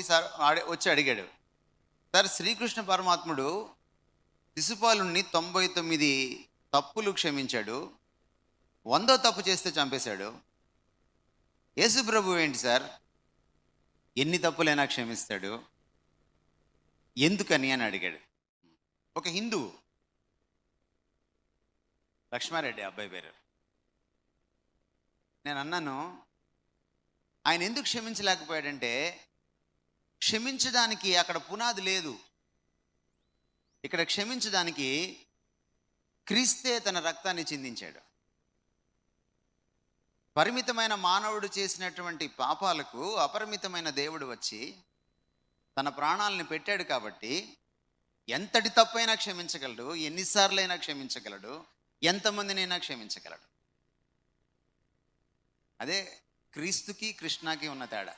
Sir వచ్చి అడిగాడు, sir Srikrishna పరమాత్ముడు శిశుపాలుని 99 తప్పులు క్షమించాడు, 100వ తప్పు చేస్తే చంపేశాడు. యేసు ప్రభు ఏంటి సార్ ఎన్ని తప్పులైనా క్షమిస్తాడు, ఎందుకని అని అడిగాడు. ఒక హిందువు, లక్ష్మారెడ్డి అబ్బాయి పేరు. నేను అన్నాను, ఆయన ఎందుకు క్షమించలేకపోయాడంటే క్షమించడానికి అక్కడ పునాది లేదు. ఇక్కడ క్షమించడానికి క్రీస్తే తన రక్తాన్ని చిందించాడు. పరిమితమైన మానవుడు చేసినటువంటి పాపాలకు అపరిమితమైన దేవుడు వచ్చి తన ప్రాణాలను పెట్టాడు. కాబట్టి ఎంతటి తప్పైనా క్షమించగలడు, ఎన్నిసార్లైనా క్షమించగలడు, ఎంతమందినైనా క్షమించగలడు. అదే క్రీస్తుకి కృష్ణకి ఉన్న తేడా.